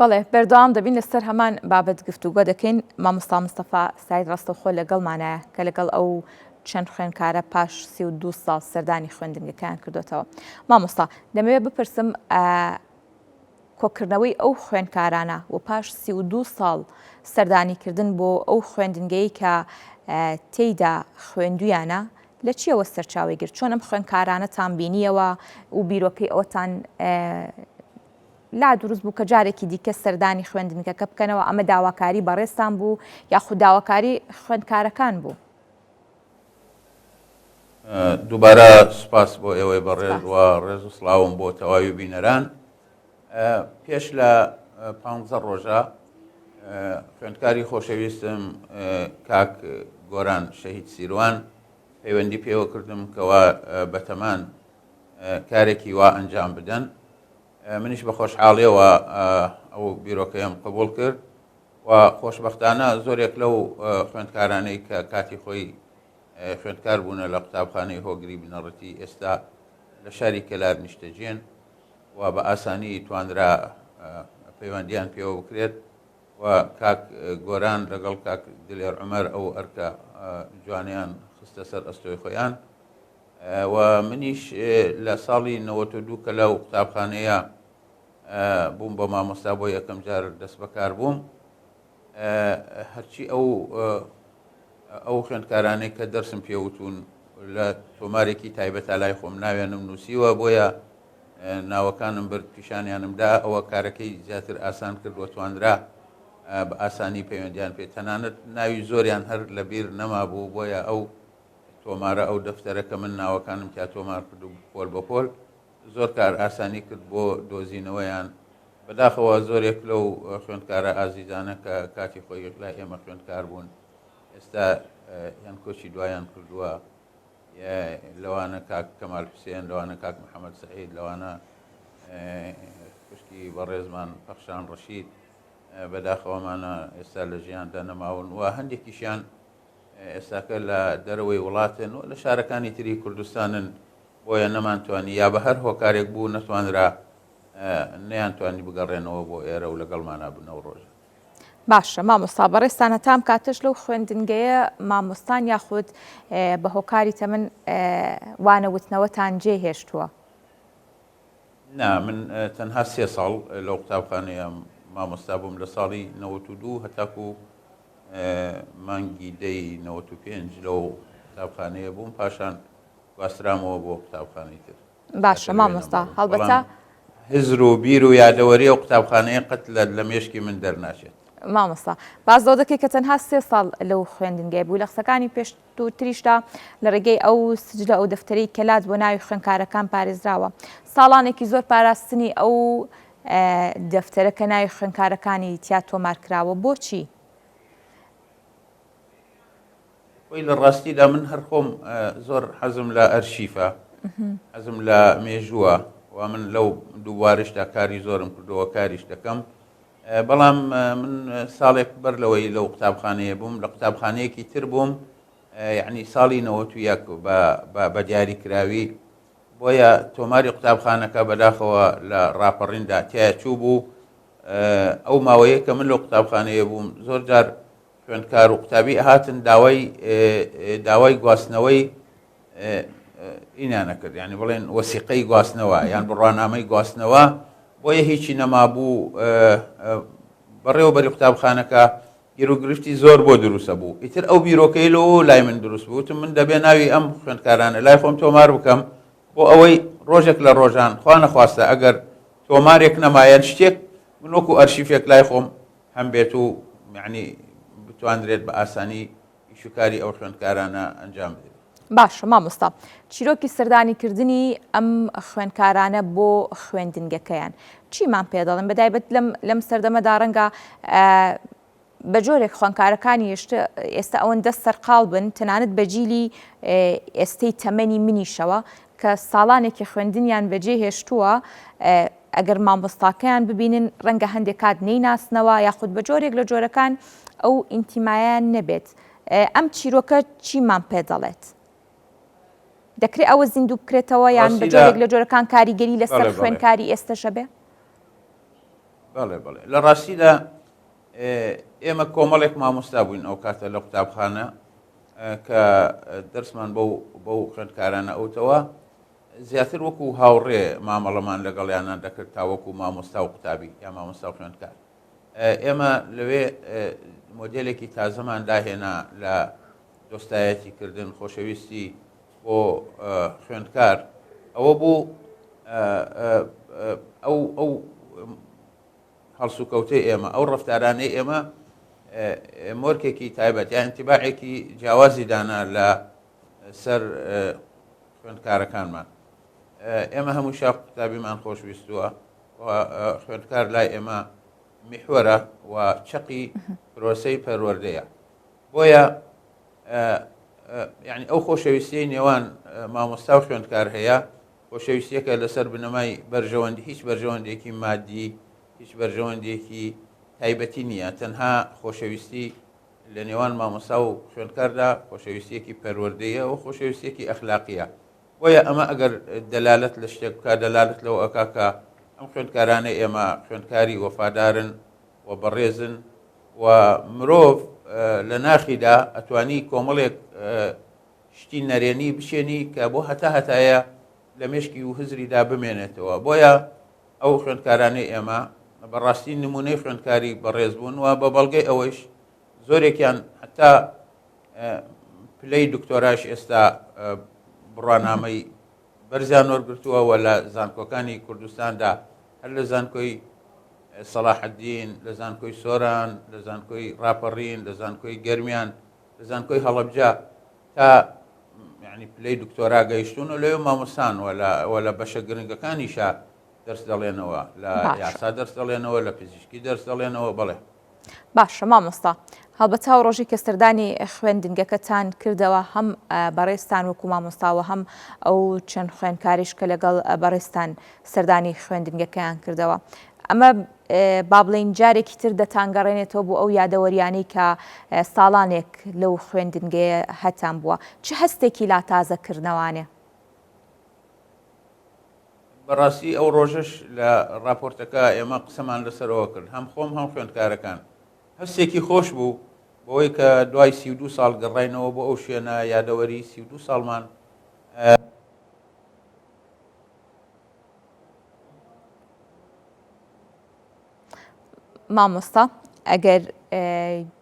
بەڵێ بەردەوام دەبین لەسەر هەمان بابەت گفتوگۆ دەکەین. مامۆستا مستەفا سعید ڕاستەوخۆ لەگەڵمانایە کە لەگەڵ ئەو چەند خوێندکارە پاش 32 ساڵ سەردانی خوێندنگەکەیان کردوێتەوە. مامۆستا دەمەوێت بپرسم کۆکردنەوەی ئەو خوێندکارانە و پاش 32 ساڵ سەردانیکردن بۆ ئەو خوێندنگەی کە تێیدا خوێندویانە لە چیەوە سەرچاوی گرت؟ چۆن ئەم خوێندکارانەتان بینیەوە و بیرۆکەی ئەوتان لا دروست بوو کە جارێکی دیکە سەردانی خوێندنگەکە بکەنەوە؟ ئەمە داواکاری بەڕێستان بوو یاخود داواکاری خوێندکارەکان بوو؟ دووبارە سوپاس بۆ ئێوەی بەڕێز و ڕێز و سڵاوم بۆ تەواوی بینەران. پێش لە 15 ڕۆژە خوێندکاری خۆشەویستم کاک گۆران شەهید سیروان پەیوەندی پێوە کردم کەوا بەتەمان کارێکی وا ئەنجام بدەن. منیش بە خۆشحاڵیەوە ئەو بیرۆکەیەم قبول کرد و خۆشبەختانە زۆرێک لەو خوێندکارانەی کە کاتی خۆی خوێندکار بوونە لە قوتابخانەی هۆگری بنەڕەتی ئێستا لە شاری کەلار نیشتەجێن و بە ئاسانی توانرا پەیوەندیان پێوە بکرێت و کاک گۆران لەگەڵ کاک دلێر عومەر ئەو ئەرکە جوانیان خستە سەر ئەستۆی خۆیان و منیش لە ساڵی 92 کە لەو قوتابخانەیە بووم بە مامۆستا بۆ یەکەم جار دەست بەکار بووم. هەرچی ئەو خوێندکارانەی کە دەرسم پێوتون لە تۆمارێکی تایبەتە لای خۆم ناوێنم نووسیوە بۆیە ناوەکانم برد پیشانیانمدا ئەوە کارەکەی زیاتر ئاسان کردوە توانرا بە ئاسانی پەیوەندیان پێ تەنانەت ناوی زۆریان هەر لەبیر نەما بوو بۆیە ئەو تۆمارە ئەو دەفتەرەکە من ناوەکانم تا تۆمار کردو پۆل بە پۆل زۆر کار ئاسانی کرد بۆ دۆزینەوەیان. بەداخەوە زۆرێک لەو خوێندکارە ئازیزانە کە کاتی خۆی لای ئێمە خوێندکار بوون ئێستا یان کۆچی دوایان کردووە، لەوانە کاک کەمال حوسێن، لەوانە کاک محەممەد سەعید، لەوانە کوشتی بەڕێزمان پەخشان ڕەشید بەداخەوەمانە ئێستا لە ژیاندا نەماون و هەندێکیشیان ئێستاکە لە دەرەوەی وڵاتن و لە شارەکانی تری کوردستانن بۆیە نەمانتوانی یا بە هەر هۆکارێک بوو نەتوانرا نەیانتوانی بگەڕێنەوە بۆ ئێرە و لەگەڵمانە بنەوە ڕۆژە. باشە مامۆستا بەڕێستانە تام کاتەش لەو خوێندنگەیە مامۆستان یاخود بە هۆکاری تەمەن وانەوتنەوەتان جێ هێشتووە؟ نا من تەنها 3 ساڵ لەو قوتابخانەیە مامۆستا بووم لە ساڵی 92 هەتاکو مانگی دەی 95 لەو قوتابخانەیە بووم پاشان گواسترامەوە بۆ قوتابخانەی تر. باشە مامۆستا هەڵبەتە هزر و بیر و یادەوەری ئەو قوتابخانەیە قەت لە مێشکی من دەرناچێت. مامۆستا باز دەو دەکەی کە تەنها 3 ساڵ لەو خوێندنگەی بوو لە قسەکانی پێشتریشدا لە ڕێگەی ئەو سجلە ئەو دەفتەرەی کەلات بۆ ناوی خوێندکارەکان پارێزراوە. ساڵانێکی زۆر پاراستنی ئەو دەفتەرە کە ناوی خوێندکارەکانی تیا تۆمار کراوە بۆچی؟ وی لە ڕاستیدا من هەر خۆم زۆر حەزم لە ئەرشیفە، حەزم لە مێژووە و من لەو دووبارشدا کاری زۆرم کردەوە کاریش دەکەم. بەڵام من ساڵێک بەر لەوەی لەو قوتابخانەیە بووم لە قوتابخانەیەکی تر بووم، یعنی ساڵی 91 بە دیاری کراوی بۆیە تۆماری قوتابخانەکە بەداخەوە لە ڕاپەڕیندا تیا چوو بوو. ئەو ماوەیە کە من لەو قوتابخانەیە بووم زۆر جار خوێندکار و قوتابی هاتن داوای گواستنەوەی ئینیانە کرد، یعنی بڵێن وەسیقەی گواستنەوە یان بڕوانامەی گواستنەوە، بۆیە هیچی نەمابوو. بەڕێوەبەری قوتابخانەکە گیرروگرفتی زۆر بۆ دروستە بوو. ئیتر ئەو بیرۆکەی لەوە لای من دروست بووتم من دەبێ ناوی ئەم خوێندکارانە لای خۆم تۆمار بکەم بۆ ئەوەی ڕۆژێک لە ڕۆژان خوا نەخواستە ئەگەر تۆمارێک نەمایەن شتێک من وەکو ئەرشیفێک لای خۆم هەم بێت و یعنی بتوانرێت بە ئاسانی ئیشوکاری ئەو خوێندکارانە ئەنجام بدرێت. باشە مامۆستا چیرۆکی سەردانیکردنی ئەم خوێندکارانە بۆ خوێندنگەکەیان چیمان پێ دەڵێن؟ بەدایبەت لەم سەردەمەدا ڕەنگە بە جۆرێک خوێندکارەکانی ئێستا ئەوەندە سەرقاڵ بن تەنانەت بەجیلی ئێستەی تەمەنی منیشەوە کە ساڵانێکی خوێندنیان بەجێ هێشتووە ئەگەر مامۆستاکەیان ببینن ڕەنگە هەندێک کات نەیناسنەوە یاخود بە جۆرێک لە جۆرەکان ئەو ئینتیمایان نەبێت. ئەم چیرۆکە چیمان پێ دەڵێت؟ دەکرێت ئەوە زیندوو بکرێتەوە یان بە جۆرێک لە جۆرەکان کاریگەری لەسەر خوێندکاری ئێستەشە بێ؟ بەڵێ بەڵێ لە ڕاستیدا ئێمە کۆمەڵێک مامۆستا بووین ئەو کاتە لە قوتابخانە کە دەرسمان بەو خوێندکارانە ئەوتەوە زیاتر وەکو هاوڕێ مامەڵەمان لەگەڵیانان دەکرد تا وەکو مامۆستا و قوتابی یا مامۆستا و خوێندکار. ئێمە لەوێ مۆدێلێکی تازەمان داهێنا لە دۆستایەتیکردن خۆشەویستی بۆ خوێندکار ئەوە بوو ئەو هەڵسوکەوتەی ئێمە ئەو ڕەفتارانەی ئێمە مۆرکێکی تایبەت یا ئینتیباعێکی جیاوازی دانا لە سەر خوێندکارەکانمان. ئێمە هەموو شاق قوتابیمان خۆشویستووە خوێندکار لای ئێمە میحوەرە و چەقی پرۆسەی پەروەردەیە. بۆیە یعنی ئەو خۆشەویستیی نێوان مامۆستا و خوێندکار هەیە خۆشەویستیەکە لەسەر بنەمای بەرژەوەندی هیچ بەرژەوەندێکی مادی هیچ بەرژەوەندێکی تایبەتی نییە، تەنها خۆشەویستی لە نێوان مامۆستا و خوێندکاردا خۆشەویستیەکی پەروەردەیە و خۆشەویستیەکی ئەخلاقیە. بۆیە ئەمە ئەگەر دەلالەت لە شتێک بکات دەلالەت لەوە ئەکا کە ئەم خوێندکارانەی ئێمە خوێندکاری وەفادارن و بەڕێزن و مرۆڤ لە ناخیدا ئەتوانی کۆمەڵێک شتی نەرێنی بشێنی کە بۆ هەتایە لە مێشکی و هزریدا بمێنێتەوە. بۆیە ئەو خوێندکارانەی ئێمە بەڕاستی نمونەی خوێندکاری بەڕێز بوون و بە بەڵگەی ئەوەش زۆرێکیان حتا پلەی دکتۆراش ئێستا بڕوانامەی بەرزیان وەرگرتووە و لە زانکۆکانی کوردستاندا هەر لە زانکۆی سەلاحەدین، لە زانکۆی سۆران، لە زانکۆی ڕاپەڕین، لە زانکۆی گەرمیان، لە زانکۆی هەڵەبجە تا یعنی پلەی دکتۆرا گەیشتون و لەوێ مامۆستان و لە بەشە گرنگەکانیشا دەرس دەڵێنەوە، لە یاسا دەرس دەڵێنەوە، لە پزیشکی دەرس دەڵێنەوە. بڵێ باشە مامۆستا، هەڵبەت و ڕۆژی کە سەردانی خوێندنگەکەتان کردەوە هەم بەڕێستان وەکو مامۆستاوە هەم ئەو چەند خوێندکاریش کە لەگەڵ بەڕێستان سەردانی خوێندنگەکەیان کردەوە. ئەمە با بڵین جارێکی تر دەتانگەڕێنێتەوە بۆ ئەو یادەوەریانەی کە ساڵانێک لەو خوێندنگەیە هەتان بووە. چه هەستێکی لا تازەکردنەوانێ؟ بەڕاستی ئەو ڕۆژەش لە راپۆرتەکە ئێمە قسەمان لەسەرەوە کرد، هەم خۆم هەم خوێندکارەکان. هەستێکی خۆش بوو بۆی کە دوای 32 ساڵ گەڕاینەوە بۆ ئەو شوێنە یادەوەری 32 ساڵمان مامۆستا ئەگەر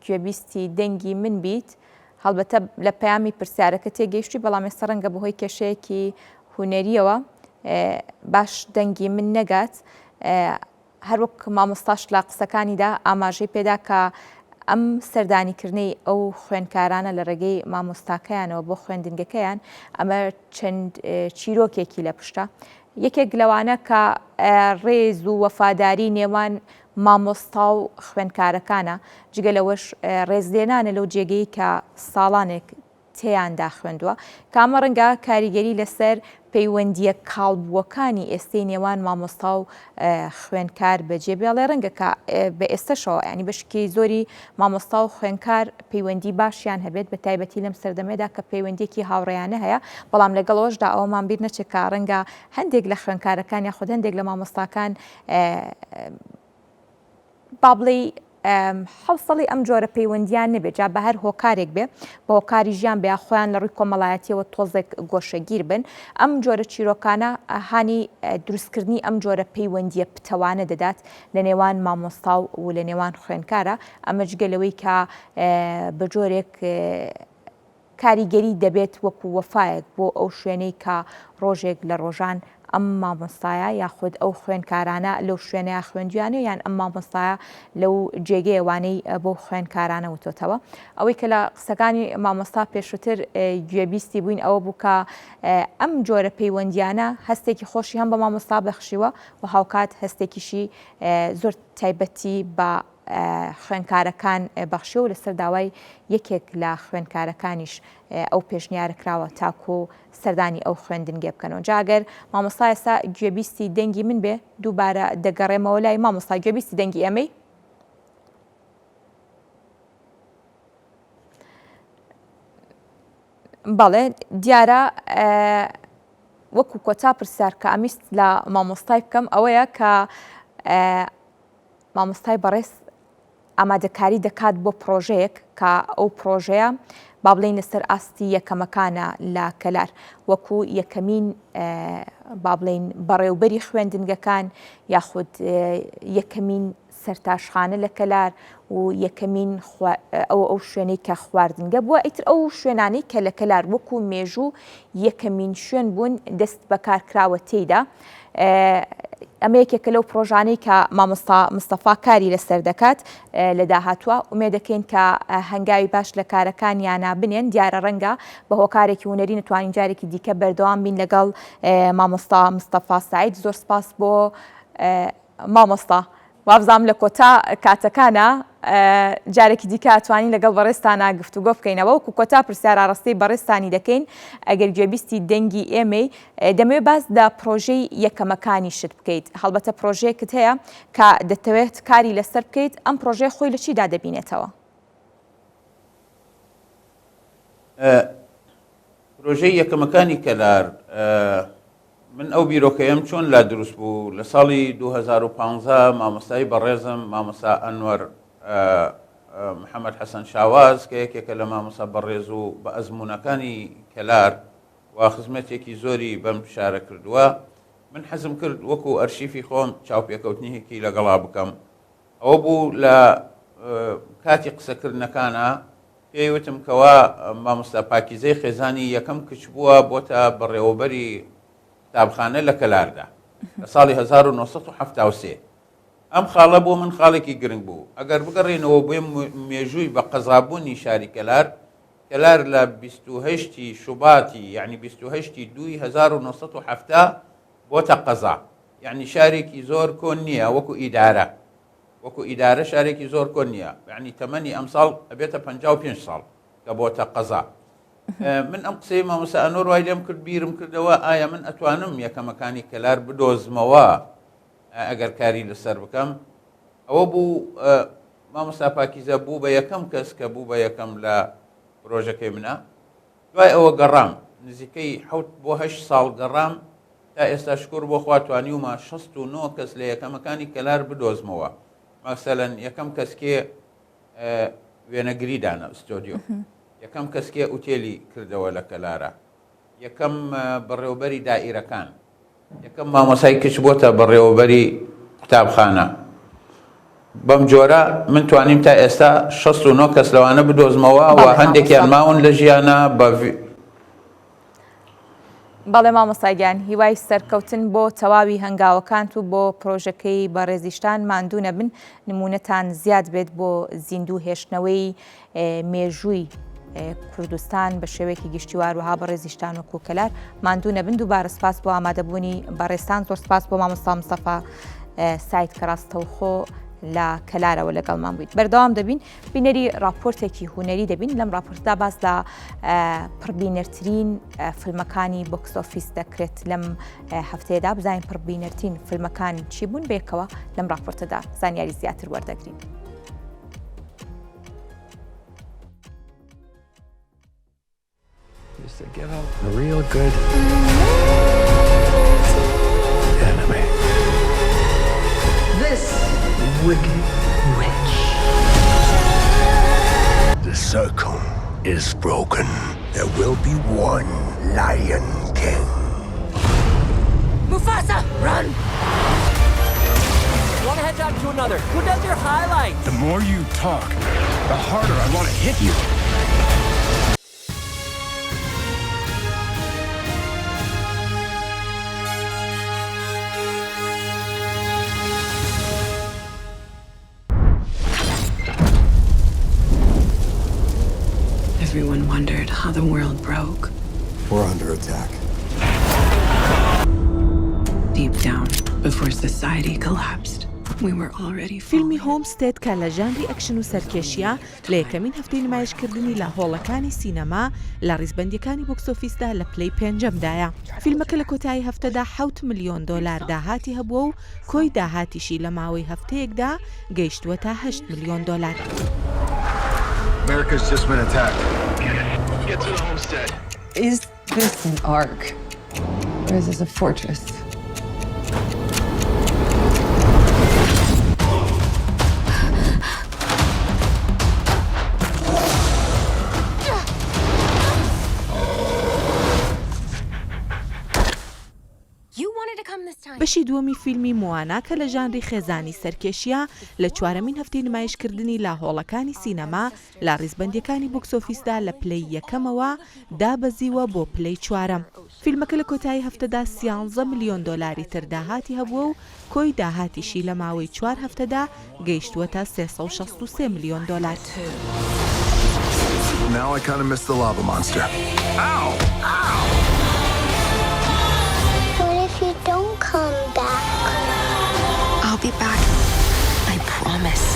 گوێبیستی دەنگی من بیت هەڵبەتە لە پەیامی پرسیارەکە تێگەیشتی، بەڵام ێستا ڕەنگە بەهۆی کێشەیەکی هونەریەوە باش دەنگی من نەگات. هەروەک مامۆستاش لە قسەکانیدا ئاماژەی پێدا کە ئەم سەردانیکردنەی ئەو خوێندکارانە لە ڕێگەی مامۆستاکەیانەوە بۆ خوێندنگەکەیان ئەمە چەند چیرۆکێکی لە پشتە. یەکێک لەوانە کە ڕێز و وەفاداری نێوان مامۆستا و خوێندکارەکانە، جگە لەوەش ڕێزلێنانە لەو جێگەی کە ساڵانێک تێیاندا خوێندووە، کامە ڕەنگە کاریگەری لەسەر پەیوەندیە کاڵبووەکانی ئێستای نێوان مامۆستا و خوێندکار بەجێ بێڵێ. ڕەنگە کە بە ئێستەشەوە ینی بەشکی زۆری مامۆستا و خوێندکار پەیوەندی باشیان هەبێت، بە تایبەتی لەم سەردەمێدا کە پەیوەندێکی هاوڕێیانە هەیە، بەڵام لەگەڵەوەشدا ئەوەمان بیر نەچێت کە ڕەنگە هەندێک لە خوێندکارەکان یاخود هەندێک لە مامۆستاکان با بڵێ حوسڵی ئەم جۆرە پەیوەندیان نەبێت، جا بە هەر هۆکارێک بێ بە هۆکاری ژیان بێ خۆیان لە ڕووی کۆمەڵایەتیەوە تۆزێک گۆشەگیر بن. ئەم جۆرە چیرۆکانە هانی دروستکردنی ئەم جۆرە پەیوەندیە پتەوانە دەدات لە نێوان مامۆستا و لە نێوان خوێندکارە. ئەمە جگە لەوەی کە بە جۆرێک کاریگەری دەبێت وەکو وەفایەک بۆ ئەو شوێنەی کە ڕۆژێک لە ڕۆژان ئەم مامۆستایە یاخود ئەو خوێندکارانە لەو شوێنەیە خوێندویانە یان ئەم مامۆستایە لەو جێگەیەوانەی بۆ خوێندکارانە وتۆتەوە. ئەوەی کە لە قسەکانی مامۆستا پێشووتر گوێبیستی بووین ئەوە بوو کە ئەم جۆرە پەیوەندیانە هەستێکی خۆشی هەم بە مامۆستا بەخشیوە و هاوکات هەستێکیشی زۆر تایبەتی بە خوێندکارەکان بەخشی و لەسەر داوای یەکێک لە خوێندکارەکانیش ئەو پێشنیارە کراوە تاکو سەردانی ئەو خوێندنگێ بکەنەوە. جاگەر مامۆستا ئێستا گوێبیستی دەنگی من بێ دووبارە دەگەڕێمەوە لای مامۆستا. گوێبیستی دەنگی ئەمەی؟ بەڵێ دیارە وەکو کۆتا پرسیار کە ئەمیست لە مامۆستای بکەم ئەوەیە کە مامۆستای بەڕێز ئامادەکاری دەکات بۆ پرۆژەیەک کە ئەو پرۆژەیە با بڵێن لەسەر ئاستی یەکەمەکانە لە کەلار وەکو یەکەمین با بڵێن بەڕێوبەری خوێندنگەکان یاخود یەکەمین سەرتاشخانە لە کەلار و یەکەمین ئەو شوێنەی کە خواردنگە بووە ئیتر ئەو شوێنانەی کە لە کەلار وەکو مێژوو یەکەمین شوێن بوون دەست بەکارکراوە تێیدا. ئەمە یەکێکە لەو پرۆژانەی کە مامۆستا مستەفا کاری لەسەر دەکات لە داهاتووە ومێ دەکەین کە هەنگاوی باش لە کارەکانیانە بنێن دیارە ڕەنگە بە هۆکارێکی هونەری نتوانین جارێکی دیکە بەردەوام بین لەگەڵ مامۆستا مستەفا سعید. زۆر سپاس بۆ مامۆستا وابزانم لە کۆتا کاتەکانە جارێکی دیکە توانین لەگەڵ بەڕێستانە گفتوگۆ بکەینەوە وەکو کۆتا پرسیار ئاڕاستەی بەڕێستانی دەکەین ئەگەر گوێبیستی دەنگی ئێمەی دەمەوێت باس لە پرۆژەی یەکەمەکانی شت بکەیت. هەڵبەتە پرۆژەیەکت هەیە کە دەتەوێت کاری لەسەر بکەیت ئەم پرۆژەی خۆی لە چیدا دەبینێتەوە؟ پرۆژەی یەکەمەکانی کەلار من ئەو بیرۆکەیەم چۆن لا دروست بوو لە ساڵی 2015 مامۆستای بەڕێزم مامۆستا ئەنوەر محەممەد حەسەن شاواز کە یەکێکە لە مامۆستا بەڕێز و بە ئەزمونونەکانی کەلار و خزمەتێکی زۆری بەم شارە کردووە. من حەزم کرد وەکو ئەرشیفی خۆم چاوپێکەوتنیەکی لەگەڵا بکەم. ئەوە بوو لە کاتی قسەکردنەکانە پێیوتم کەوا مامۆستا پاکیزەی خێزانی یەکەم کچ بووە بۆتە بەڕێوەبەری قوتابخانە لە کەلاردا لە ساڵی 1970. ئەم خاڵە بۆ من خاڵێکی گرنگ بوو. ئەگەر بگەڕێنەوە بێ مێژووی بە قەزابوونی شاری کەلار لە 28 شوباتی یعنی 28 دوی 1970 بۆتە قەزا، یعنی شارێکی زۆر کۆن نییە وەکو ئیدارە شارێکی زۆر کۆن نییە، یعنی تەمەنی ئەم ساڵ ئەبێتە 55 ساڵ کە بۆتە قەزا. من ئەم قسەی مامۆستا ئەنوەر وای لێم کرد بیرم کردەوە ئایا من ئەتوانم یەکەمەکانی کەلار بدۆزمەوە ئەگەر کاری لەسەر بکەم. ئەوە بوو مامۆستا پاکیزە بوو بە یەکەم کەس کە بوو بە یەکەم لە پرۆژەکەی منە. دوای ئەوە گەڕام نزیکەی 7 بۆ 8 ساڵ گەڕام تا ئێستا شکر بۆ خوا توانیومە 69 کەس لە یەکەمەکانی کەلار بدۆزمەوە. مەسەلەن یەکەم کەسکێ وێنەگری دانە ئستۆدیۆ، یەکەم کەسکێ ئوتێلی کردەوە لە کەلارە، یەکەم بەڕێوەبەری دائیرەکان، یەکەم مامۆسای کچ بۆتە بەڕێوەبەری قوتابخانە. بەم جۆرە من توانیم تا ئێستا 69 کەس لەوانە بدۆزمەوە و هەندێکیان ماون لە ژیانە بەڵێ مامۆستاگیان هیوای سەرکەوتن بۆ تەواوی هەنگاوەکانت و بۆ پرۆژەکەی بەڕێزیشتان ماندوو نەبن، نمونەتان زیاد بێت بۆ زیندوو هێشتنەوەی مێژووی کوردستان بە شێوەیەکی گشتیوار وها بەڕێزیشتان و کۆکەلار ماندوو نەبن. دووبارە سپاس بۆ ئامادەبوونی بەڕێستان، زۆر سپاس بۆ مامۆستا مستەفا سعید کە ڕاستەوخۆ لە کەلارەوە لەگەڵمان بوویت. بەردەوام دەبین بینەری راپۆرتێکی هونەری دەبین. لەم راپۆرتدا باس لە پڕبینەرترین فیلمەکانی بۆکس ئۆفیس دەکرێت لەم هەفتەیەدا بزانین پڕبینەرترین فیلمەکان چی بوون بێکەوە لەم راپۆرتەدا زانیاری زیاتر وەردەگرین. To give out a real good enemy. This wicked witch. The circle is broken. There will be one Lion King. Mufasa, run! One headshot to another. Who does your highlights? The more you talk, the harder I want to hit you. Everyone wondered how the world broke. We're under attack. Deep down, before society collapsed, we were already فیلمی هۆمستێد کە لە ژانری ئەکشن و سەرکێشیە لە یەکەمین هەفتەی نمایشکردنی لە هۆڵەکانی سینەما لە ڕیزبەندیەکانی بۆکس ئۆفیسدا لە پلەی پێنجەمدایە. فیلمەکە لە کۆتایی هەفتەدا 7 ملیۆن دۆلار داهاتی هەبووە و کۆی داهاتیشی لە ماوەی هەفتەیەکدا گەیشتووەتە 8 ملیۆن دۆلار. America's just been attacked. Get to the homestead. Is this an ark? Or is this a fortress? بەشی دووەمی فیلمی موانا کە لە ژانری خێزانی سەرکێشیە لە چوارەمین هەفتەی نمایشکردنی لە هۆڵەکانی سینەما لە ڕیزبەندیەکانی بۆکسۆفیسدا لە پلەی یەکەمەوە دابەزیوە بۆ پلەی چوارەم. فیلمەکە لە کۆتایی هەفتەدا 13 ملیۆن دۆلاری تر داهاتی هەبووە و کۆی داهاتیشی لە ماوەی 4 هەفتەدا گەیشتووە تا 363 ملیۆن دۆلار. Now I kind of miss the lava monster. Ow! Ow! What if you don't come back? I'll be back. I promise.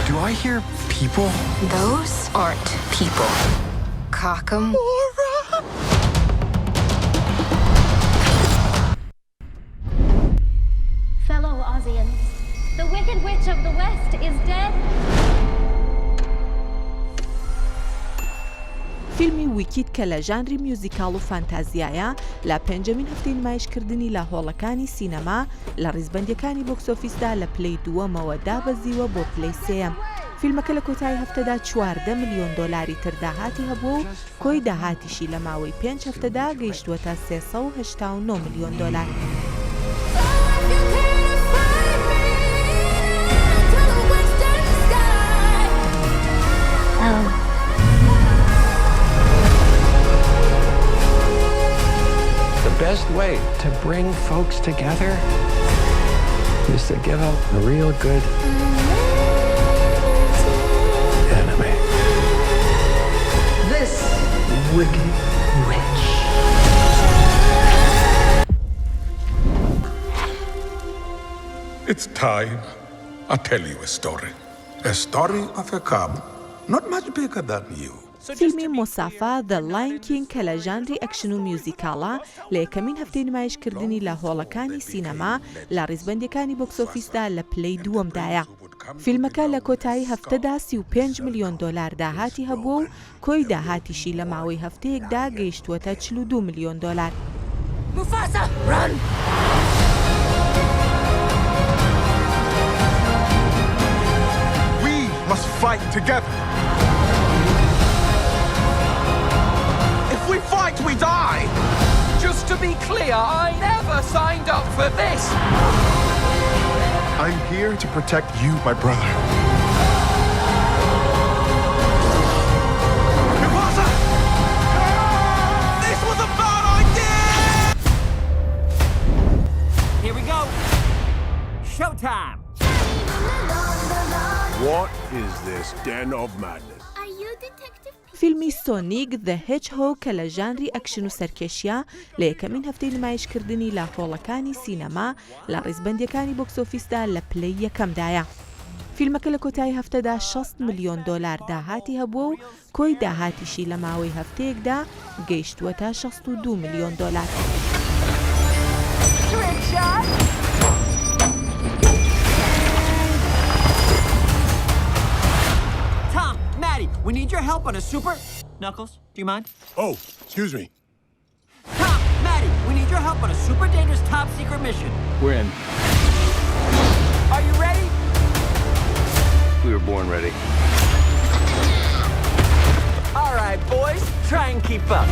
Do I hear people? Those aren't people. Cockham. Fellow Ozians, the Wicked Witch of the West is dead. فیلمی ویکید کە لە ژانری میوزیکاڵ و فانتازیایە لە پێنجەمین هەفتەی نمایشکردنی لە هۆڵەکانی سینەما لە ڕیزبەندیەکانی بۆکسۆفیسدا لە پلەی دووەمەوە دابەزیوە بۆ پلەی سێیەم. فیلمەکە لە کۆتایی هەفتەدا 14 ملیۆن دۆلاری تر داهاتی هەبوو و کۆی داهاتیشی لە ماوەی 5 هەفتەدا گەیشتووە تا 389 ملیۆن دۆلار. The best way to bring folks together is to give them a real good enemy. This wicked witch. It's time I tell you a story. A story of a cub, not much bigger than you. فیلمی مۆسافا The Lion King کە لە ژانری ئەکشن و میوزیکاڵە لە یەکەمین هەفتەی نمایشکردنی لە هۆڵەکانی سینەما لە ڕیزبەندیەکانی بۆکسۆفیسدا لە پلەی دووەمدایە. فیلمەکە لە کۆتایی هەفتەدا 35 ملیۆن دۆلار داهاتی هەبوو و کۆی داهاتیشی لە ماوەی هەفتەیەکدا گەیشتووە تا 42 ملیۆن دۆلار. Mufasa, run! We must fight together. If we fight, we die! Just to be clear, I never signed up for this! I'm here to protect you, my brother. Mufasa! This was a bad idea! Here we go! Showtime! What is this den of madness? Are you Detective فیلمی سۆنیک The Hedgehog کە لە ژانری ئەکشن و سەرکێشیە لە یەکەمین هەفتەی نمایشکردنی لە هۆڵەکانی سینەما لە ڕیزبەندیەکانی بۆکسۆفیسدا لە پلەی یەکەمدایە. فیلمەکە لە کۆتایی هەفتەدا 60 ملیۆن دۆلار داهاتی هەبوو و کۆی داهاتیشی لە ماوەی هەفتەیەکدا گەیشتووە تا 62 ملیۆن دۆلار. Tom, Maddie, we need your help on a super... Knuckles, do you mind? Oh, excuse me. Tom, Maddie, we need your help on a super dangerous top secret mission. We're in. Are you ready? We were born ready. All right, boys, try and keep up.